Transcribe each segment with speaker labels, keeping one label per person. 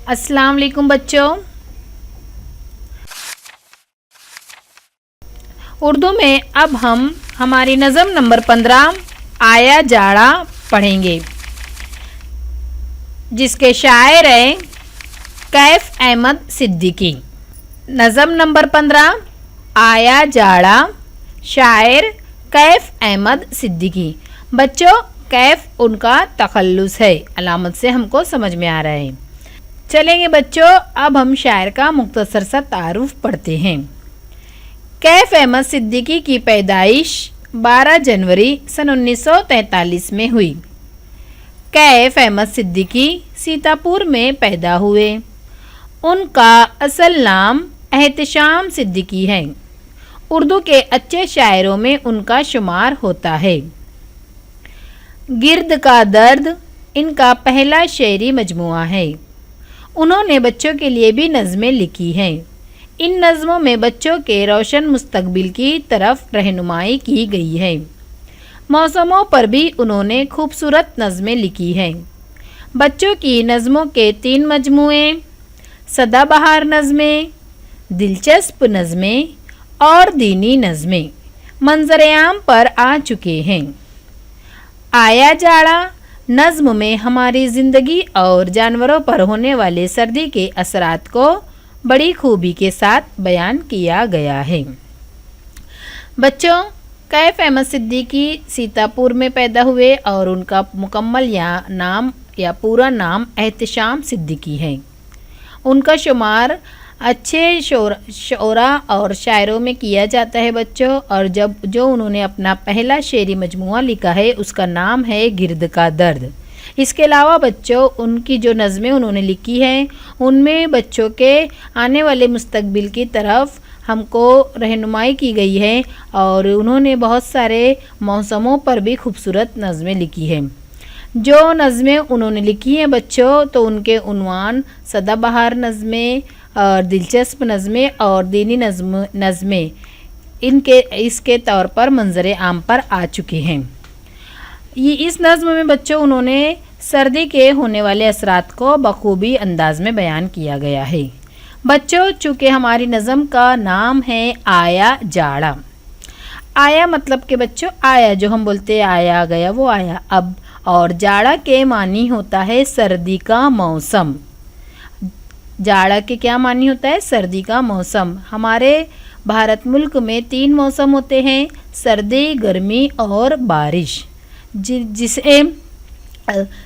Speaker 1: अस्सलाम वालेकुम बच्चों। उर्दू में अब हम हमारी नज़म नंबर 15 आया जाड़ा पढ़ेंगे, जिसके शायर हैं कैफ अहमद सिद्दीकी। नज़म नंबर 15 आया जाड़ा, शायर कैफ अहमद सिद्दीकी। बच्चों, कैफ उनका तखल्लुस है, अलामत से हमको समझ में आ रहा है। चलेंगे बच्चों, अब हम शायर का मुख्तसर सा तारुफ पढ़ते हैं। कैफ अहमद सिद्दीकी की पैदाइश 12 जनवरी सन 1943 में हुई। कैफ अहमद सिद्दीकी सीतापुर में पैदा हुए। उनका असल नाम एहतशाम सिद्दीकी है। उर्दू के अच्छे शायरों में उनका शुमार होता है। गिर्द का दर्द इनका पहला शेरी मजमुआ है। उन्होंने बच्चों के लिए भी नज़में लिखी हैं। इन नज़मों में बच्चों के रोशन मुस्तकबिल की तरफ रहनुमाई की गई है। मौसमों पर भी उन्होंने खूबसूरत नज़में लिखी हैं। बच्चों की नज़मों के 3 मजमुए सदाबहार नज़में, दिलचस्प नज़में और दीनी नज़में मंजर-ए-आम पर आ चुके हैं। आया जाड़ा नज़्म में हमारी ज़िंदगी और जानवरों पर होने वाले सर्दी के असरात को बड़ी खूबी के साथ बयान किया गया है। बच्चों, कैफ अहमद सिद्दीकी सीतापुर में पैदा हुए और उनका मुकम्मल नाम या पूरा नाम एहतशाम सिद्दीकी है। उनका शुमार अच्छे शोरा और शायरों में किया जाता है बच्चों, और जो उन्होंने अपना पहला शेरी मजमुआ लिखा है उसका नाम है गिर्द का दर्द। इसके अलावा बच्चों, उनकी जो नज़में उन्होंने लिखी हैं उनमें बच्चों के आने वाले मुस्तकबिल की तरफ हमको रहनुमाई की गई है, और उन्होंने बहुत सारे मौसमों पर भी खूबसूरत नज़में लिखी हैं। जो नज़में उन्होंने लिखी हैं बच्चों, तो उनके उन्वान सदाबहार नज़में और दिलचस्प नज़में और दीनी नज़में इसके तौर पर मंजर आम पर आ चुके हैं। ये इस नज़्म में बच्चों उन्होंने सर्दी के होने वाले असरात को बखूबी अंदाज में बयान किया गया है। बच्चों, चूँकि हमारी नज़म का नाम है आया जाड़ा। आया मतलब कि बच्चों आया, जो हम बोलते हैं आया गया, वो आया अब। और जाड़ा के मानी होता है सर्दी का मौसम। जाड़ा के क्या मानी होता है? सर्दी का मौसम। हमारे भारत मुल्क में 3 मौसम होते हैं, सर्दी, गर्मी और बारिश। जिसे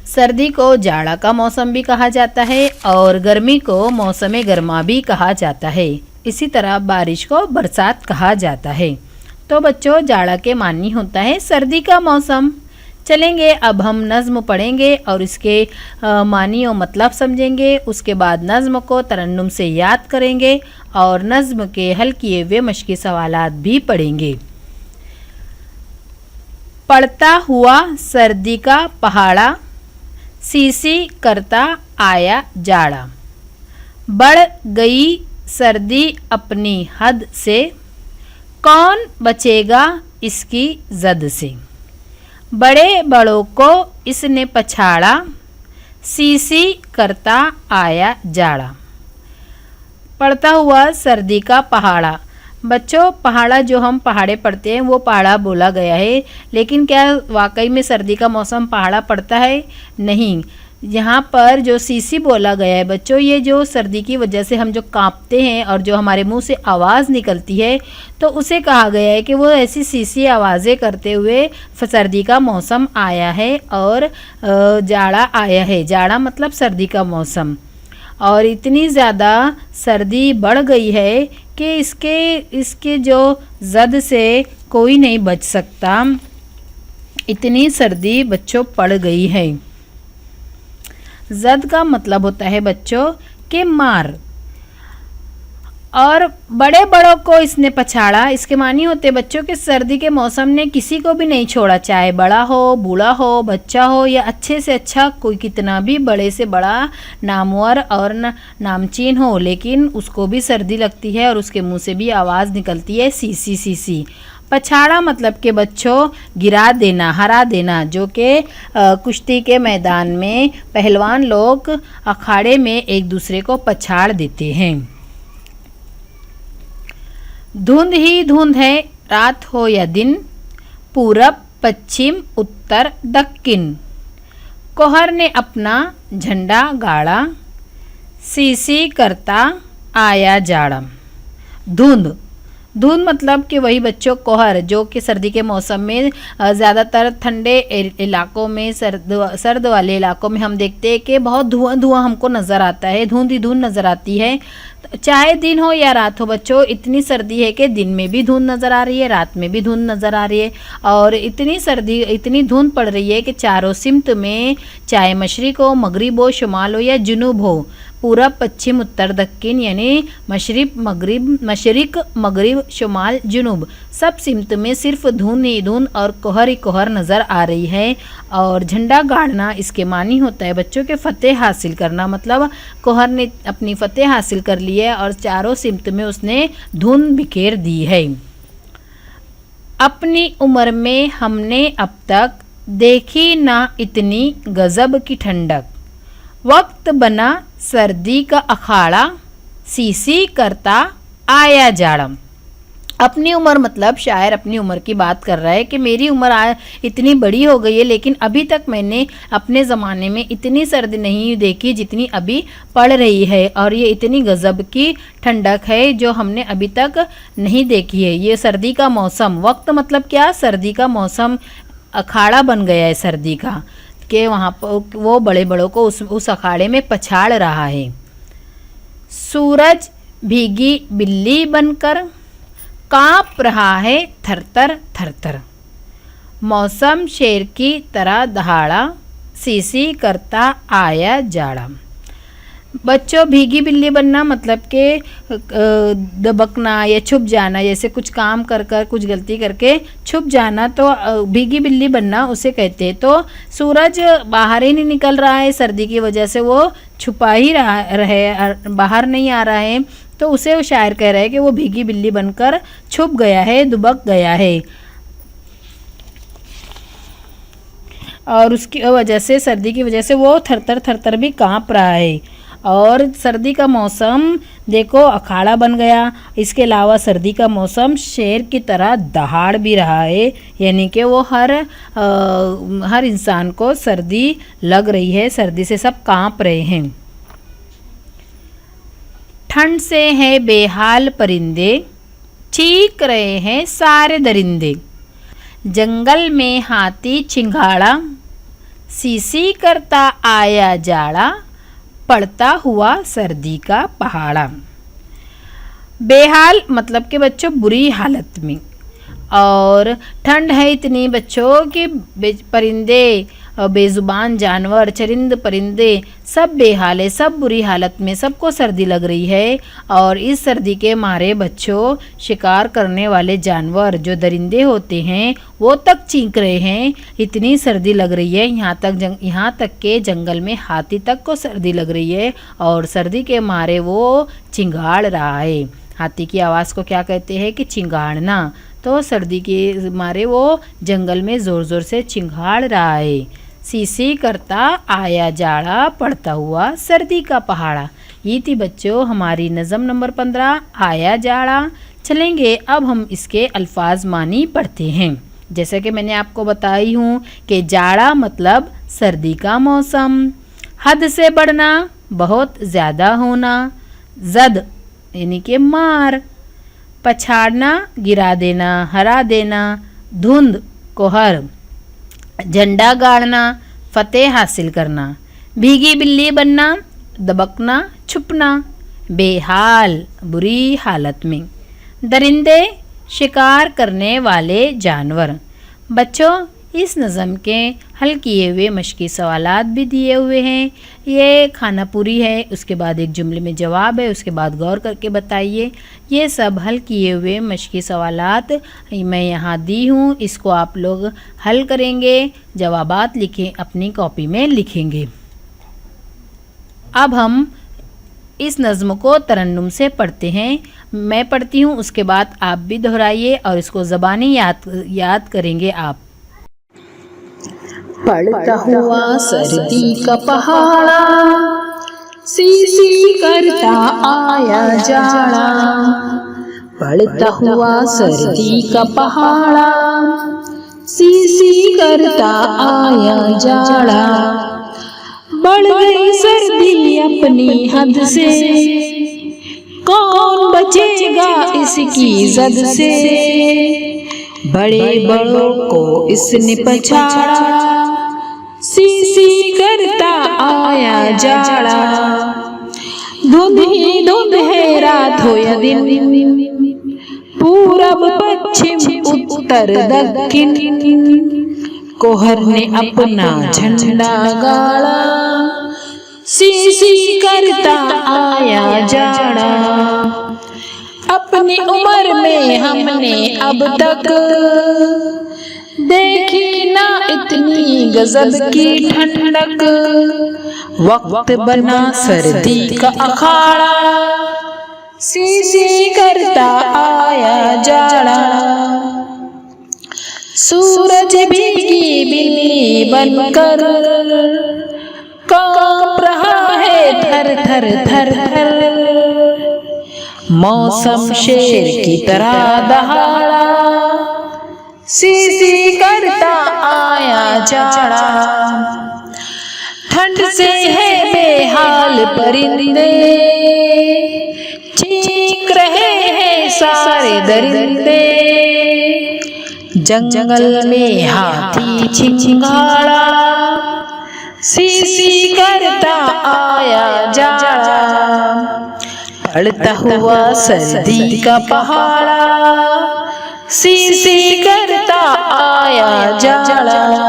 Speaker 1: सर्दी को जाड़ा का मौसम भी कहा जाता है और गर्मी को मौसम गर्मा भी कहा जाता है। इसी तरह बारिश को बरसात कहा जाता है। तो बच्चों, जाड़ा के मानी होता है सर्दी का मौसम। चलेंगे, अब हम नज़्म पढ़ेंगे और इसके मानी और मतलब समझेंगे। उसके बाद नज़्म को तरन्नुम से याद करेंगे और नज़्म के हल किए हुए मश्की सवालात भी पढ़ेंगे। पड़ता हुआ सर्दी का पहाड़ा, सीसी करता आया जाड़ा। बढ़ गई सर्दी अपनी हद से, कौन बचेगा इसकी जद से। बड़े बड़ों को इसने पछाड़ा, सीसी करता आया जाड़ा। पड़ता हुआ सर्दी का पहाड़ा। बच्चों, पहाड़ा जो हम पहाड़े पढ़ते हैं वो पहाड़ा बोला गया है, लेकिन क्या वाकई में सर्दी का मौसम पहाड़ा पड़ता है? नहीं। यहाँ पर जो सीसी बोला गया है बच्चों, ये जो सर्दी की वजह से हम जो कांपते हैं और जो हमारे मुंह से आवाज़ निकलती है, तो उसे कहा गया है कि वो ऐसी सीसी आवाज़ें करते हुए सर्दी का मौसम आया है और जाड़ा आया है। जाड़ा मतलब सर्दी का मौसम। और इतनी ज़्यादा सर्दी बढ़ गई है कि इसके जो जद से कोई नहीं बच सकता। इतनी सर्दी बच्चों पड़ गई है। जद का मतलब होता है बच्चों के मार। और बड़े बड़ों को इसने पछाड़ा, इसके मानी होते बच्चों के सर्दी के मौसम ने किसी को भी नहीं छोड़ा, चाहे बड़ा हो, बूढ़ा हो, बच्चा हो या अच्छे से अच्छा कोई कितना भी बड़े से बड़ा नामवर और नामचीन हो, लेकिन उसको भी सर्दी लगती है और उसके मुंह से भी आवाज़ निकलती है सीसी सीसी। पछाड़ा मतलब कि बच्चों गिरा देना, हरा देना, जो कि कुश्ती के मैदान में पहलवान लोग अखाड़े में एक दूसरे को पछाड़ देते हैं। धुंध ही धुंध है, रात हो या दिन, पूरब पश्चिम उत्तर दक्षिण। कोहर ने अपना झंडा गाड़ा, सीसी करता आया जाड़ा। धुंध, धुंध मतलब कि वही बच्चों कोहर, जो कि सर्दी के मौसम में ज़्यादातर ठंडे इलाकों में, सर्द वाले इलाकों में हम देखते हैं कि बहुत धुआं धुआं हमको नज़र आता है, धुंध ही धुंध नज़र आती है। चाहे दिन हो या रात हो बच्चों, इतनी सर्दी है कि दिन में भी धुंध नज़र आ रही है, रात में भी धुंध नज़र आ रही है। और इतनी सर्दी, इतनी धुंध पड़ रही है कि चारों सिमत में, चाहे मशरिक हो, मगरिब हो, शुमाल हो या जुनूब हो, पूरब पश्चिम उत्तर दक्षिण यानी मशरिक मगरिब शुमाल जुनूब, सब सिमत में सिर्फ धुंध ही धुंध और कोहर ही कोहर नज़र आ रही है। और झंडा गाड़ना इसके मानी होता है बच्चों के फतेह हासिल करना, मतलब कोहर ने अपनी फतेह हासिल कर ली है और चारों सिमत में उसने धुंध बिखेर दी है। अपनी उम्र में हमने अब तक देखी ना इतनी गजब की ठंडक, वक्त बना सर्दी का अखाड़ा, सीसी करता आया जाड़ा। अपनी उम्र मतलब शायर अपनी उम्र की बात कर रहा है कि मेरी उम्र इतनी बड़ी हो गई है, लेकिन अभी तक मैंने अपने ज़माने में इतनी सर्दी नहीं देखी जितनी अभी पड़ रही है। और ये इतनी गज़ब की ठंडक है जो हमने अभी तक नहीं देखी है। ये सर्दी का मौसम, वक्त मतलब क्या, सर्दी का मौसम अखाड़ा बन गया है सर्दी का, कि वहाँ पर वो बड़े बड़ों को उस अखाड़े में पछाड़ रहा है। सूरज भीगी बिल्ली बनकर काँप रहा है थरथर थरथर, मौसम शेर की तरह दहाड़ा, सीसी करता आया जाड़ा। बच्चों भीगी बिल्ली बनना मतलब कि दबकना या छुप जाना, जैसे कुछ काम कर कर कुछ गलती करके छुप जाना, तो भीगी बिल्ली बनना उसे कहते हैं। तो सूरज बाहर ही नहीं निकल रहा है सर्दी की वजह से, वो छुपा ही रहे, बाहर नहीं आ रहा है, तो उसे वो शायर कह रहे हैं कि वो भीगी बिल्ली बनकर छुप गया है, दुबक गया है। और उसकी वजह से, सर्दी की वजह से वो थरथर थरथर भी काँप रहा है। और सर्दी का मौसम देखो अखाड़ा बन गया। इसके अलावा सर्दी का मौसम शेर की तरह दहाड़ भी रहा है, यानी कि वो हर इंसान को सर्दी लग रही है, सर्दी से सब काँप रहे हैं। ठंड से है बेहाल परिंदे, चीख रहे हैं सारे दरिंदे। जंगल में हाथी चिंगाड़ा, सीसी करता आया जाड़ा, पड़ता हुआ सर्दी का पहाड़ा। बेहाल मतलब कि बच्चों बुरी हालत में, और ठंड है इतनी बच्चों कि परिंदे, बेजुबान जानवर, चरिंद परिंदे सब बेहाल है, सब बुरी हालत में, सबको सर्दी लग रही है। और इस सर्दी के मारे बच्चों शिकार करने वाले जानवर जो दरिंदे होते हैं वो तक चीख रहे हैं, इतनी सर्दी लग रही है। यहाँ तक के जंगल में हाथी तक को सर्दी लग रही है और सर्दी के मारे वो चिंगाड़ रहा है। हाथी की आवाज़ को क्या कहते हैं कि चिंगाड़ना। तो सर्दी के मारे वो जंगल में ज़ोर ज़ोर से चिंगाड़ रहा है। सीसी करता आया जाड़ा, पड़ता हुआ सर्दी का पहाड़ा। ये थी बच्चों हमारी नज़म नंबर 15 आया जाड़ा। चलेंगे अब हम इसके अल्फाज मानी पढ़ते हैं। जैसे कि मैंने आपको बताई हूँ कि जाड़ा मतलब सर्दी का मौसम, हद से बढ़ना, बहुत ज़्यादा होना, जद यानी कि मार, पछाड़ना गिरा देना, हरा देना, धुंध कोहर, झंडा गाड़ना, फतेह हासिल करना, भीगी बिल्ली बनना, दबकना छुपना, बेहाल बुरी हालत में, दरिंदे शिकार करने वाले जानवर। बच्चों इस नज़म के हल किए हुए मश्की सवालात भी दिए हुए हैं। ये खाना पूरी है, उसके बाद एक जुमले में जवाब है, उसके बाद गौर करके बताइए। ये सब हल किए हुए मश्की सवालात मैं यहाँ दी हूँ, इसको आप लोग हल करेंगे, जवाबात लिखें, अपनी कॉपी में लिखेंगे। अब हम इस नज़्म को तरन्नुम से पढ़ते हैं। मैं पढ़ती हूँ, उसके बाद आप भी दोहराइए और इसको ज़बानी याद करेंगे आप।
Speaker 2: पढ़ता हुआ सर्दी का पहाड़ा, सी करता आया जाड़ा। पढ़ता हुआ सर्दी का पहाड़ा, सी करता आया जाड़ा। बढ़ गई सर्दी अपनी हद से, कौन बचेगा इसकी जद से। बड़े बड़ों को इसने पछाड़ा, सी करता आया जाड़ा। धुंध ही धुंध है रात हो या दिन, पूरब पश्चिम उत्तर दक्षिण। कोहर ने अपना झंडा गाड़ा, सी करता आया जाड़ा। अपनी उम्र में हमने अब तक देखी ना इतनी गजब की ठंडक। वक्त बना सर्दी का अखाड़ा, सी करता आया जाड़ा। सूरज भीगी बिल्ली बनकर कांप रहा है थर थर थर थर। मौसम शेर की तरह दहाड़ा, सी करता आया जाड़ा। ठंड से है बेहाल परिंदे, चीख रहे हैं सारे दरिंदे। जंगल में हाथी छिंछाड़ा, सी करता आया जाड़ा। पढ़ता हुआ सर्दी का पहाड़ा, सी करता आया जाड़ा।